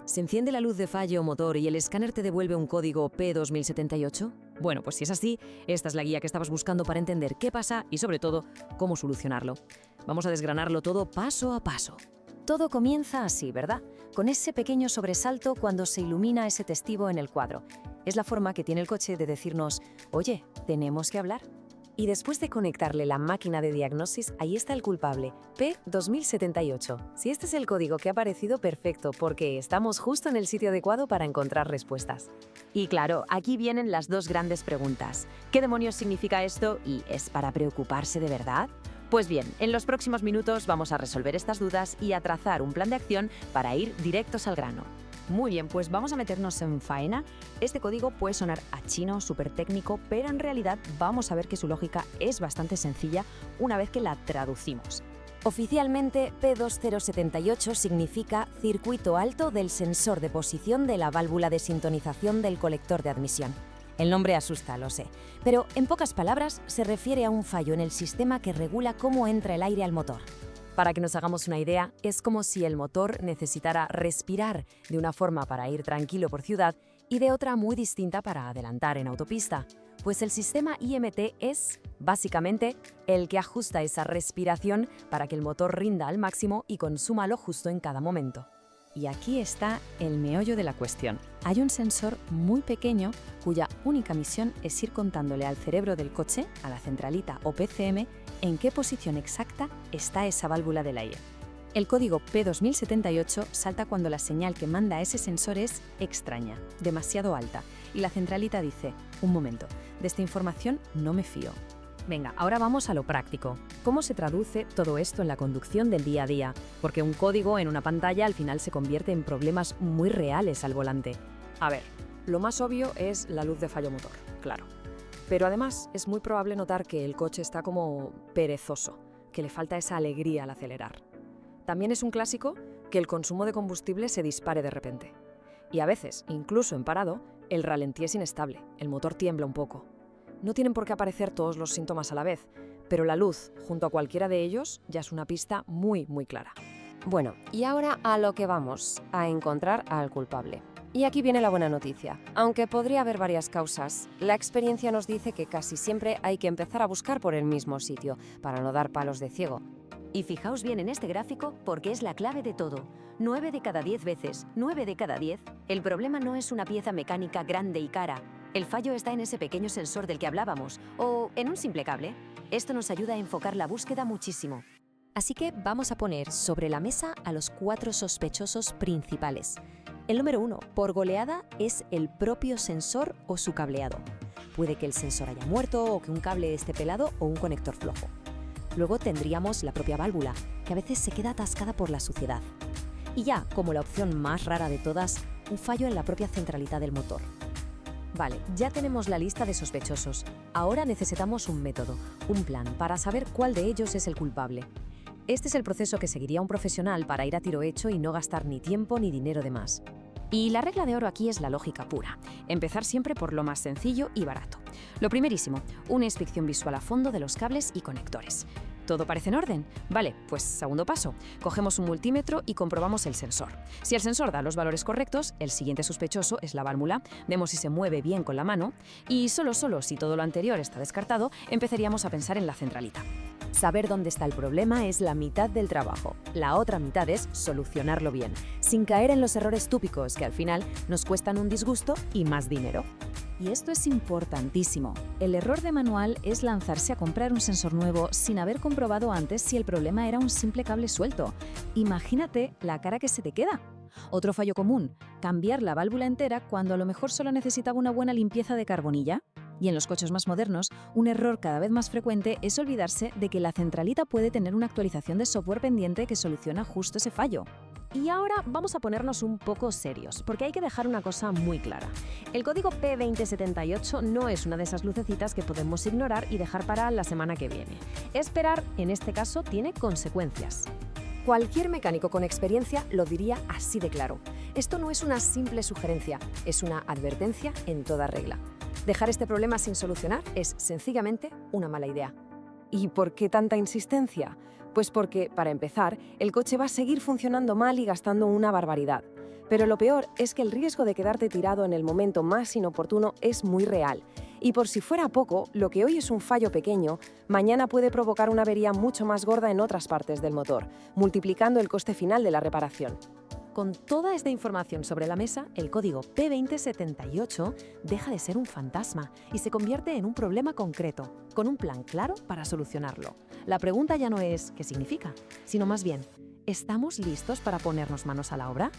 ¿Se enciende la luz de fallo motor y el escáner te devuelve un código P2078? Bueno, pues si es así, esta es la guía que estabas buscando para entender qué pasa y, sobre todo, cómo solucionarlo. Vamos a desgranarlo todo paso a paso. Todo comienza así, ¿verdad? Con ese pequeño sobresalto cuando se ilumina ese testigo en el cuadro. Es la forma que tiene el coche de decirnos, oye, tenemos que hablar. Y después de conectarle la máquina de diagnosis, ahí está el culpable, P2078. Si este es el código que ha aparecido, perfecto, porque estamos justo en el sitio adecuado para encontrar respuestas. Y claro, aquí vienen las dos grandes preguntas. ¿Qué demonios significa esto y es para preocuparse de verdad? Pues bien, en los próximos minutos vamos a resolver estas dudas y a trazar un plan de acción para ir directos al grano. Muy bien, pues vamos a meternos en faena. Este código puede sonar a chino, súper técnico, pero en realidad vamos a ver que su lógica es bastante sencilla una vez que la traducimos. Oficialmente, P2078 significa circuito alto del sensor de posición de la válvula de sintonización del colector de admisión. El nombre asusta, lo sé, pero en pocas palabras se refiere a un fallo en el sistema que regula cómo entra el aire al motor. Para que nos hagamos una idea, es como si el motor necesitara respirar de una forma para ir tranquilo por ciudad y de otra muy distinta para adelantar en autopista. Pues el sistema IMT es, básicamente, el que ajusta esa respiración para que el motor rinda al máximo y consuma lo justo en cada momento. Y aquí está el meollo de la cuestión. Hay un sensor muy pequeño cuya única misión es ir contándole al cerebro del coche, a la centralita o PCM, en qué posición exacta está esa válvula del aire. El código P2078 salta cuando la señal que manda ese sensor es extraña, demasiado alta, y la centralita dice, un momento, de esta información no me fío. Venga, ahora vamos a lo práctico. ¿Cómo se traduce todo esto en la conducción del día a día? Porque un código en una pantalla al final se convierte en problemas muy reales al volante. A ver, lo más obvio es la luz de fallo motor, claro. Pero además es muy probable notar que el coche está como perezoso, que le falta esa alegría al acelerar. También es un clásico que el consumo de combustible se dispare de repente. Y a veces, incluso en parado, el ralentí es inestable, el motor tiembla un poco. No tienen por qué aparecer todos los síntomas a la vez, pero la luz, junto a cualquiera de ellos, ya es una pista muy clara. Bueno, y ahora a lo que vamos, a encontrar al culpable. Y aquí viene la buena noticia. Aunque podría haber varias causas, la experiencia nos dice que casi siempre hay que empezar a buscar por el mismo sitio, para no dar palos de ciego. Y fijaos bien en este gráfico porque es la clave de todo. 9 de cada 10 veces, 9 de cada 10, el problema no es una pieza mecánica grande y cara. El fallo está en ese pequeño sensor del que hablábamos, o en un simple cable. Esto nos ayuda a enfocar la búsqueda muchísimo. Así que vamos a poner sobre la mesa a los 4 sospechosos principales. El número 1, por goleada, es el propio sensor o su cableado. Puede que el sensor haya muerto o que un cable esté pelado o un conector flojo. Luego tendríamos la propia válvula, que a veces se queda atascada por la suciedad. Y ya, como la opción más rara de todas, un fallo en la propia centralita del motor. Vale, ya tenemos la lista de sospechosos. Ahora necesitamos un método, un plan, para saber cuál de ellos es el culpable. Este es el proceso que seguiría un profesional para ir a tiro hecho y no gastar ni tiempo ni dinero de más. Y la regla de oro aquí es la lógica pura. Empezar siempre por lo más sencillo y barato. Lo primerísimo, una inspección visual a fondo de los cables y conectores. ¿Todo parece en orden? Vale, pues segundo paso. Cogemos un multímetro y comprobamos el sensor. Si el sensor da los valores correctos, el siguiente sospechoso es la válvula. Vemos si se mueve bien con la mano. Y solo si todo lo anterior está descartado, empezaríamos a pensar en la centralita. Saber dónde está el problema es la mitad del trabajo. La otra mitad es solucionarlo bien, sin caer en los errores típicos que al final nos cuestan un disgusto y más dinero. Y esto es importantísimo. El error de manual es lanzarse a comprar un sensor nuevo sin haber comprobado antes si el problema era un simple cable suelto. Imagínate la cara que se te queda. Otro fallo común, cambiar la válvula entera cuando a lo mejor solo necesitaba una buena limpieza de carbonilla. Y en los coches más modernos, un error cada vez más frecuente es olvidarse de que la centralita puede tener una actualización de software pendiente que soluciona justo ese fallo. Y ahora vamos a ponernos un poco serios, porque hay que dejar una cosa muy clara. El código P2078 no es una de esas lucecitas que podemos ignorar y dejar para la semana que viene. Esperar, en este caso, tiene consecuencias. Cualquier mecánico con experiencia lo diría así de claro. Esto no es una simple sugerencia, es una advertencia en toda regla. Dejar este problema sin solucionar es sencillamente una mala idea. ¿Y por qué tanta insistencia? Pues porque, para empezar, el coche va a seguir funcionando mal y gastando una barbaridad. Pero lo peor es que el riesgo de quedarte tirado en el momento más inoportuno es muy real. Y por si fuera poco, lo que hoy es un fallo pequeño, mañana puede provocar una avería mucho más gorda en otras partes del motor, multiplicando el coste final de la reparación. Con toda esta información sobre la mesa, el código P2078 deja de ser un fantasma y se convierte en un problema concreto, con un plan claro para solucionarlo. La pregunta ya no es ¿qué significa?, sino más bien, ¿estamos listos para ponernos manos a la obra?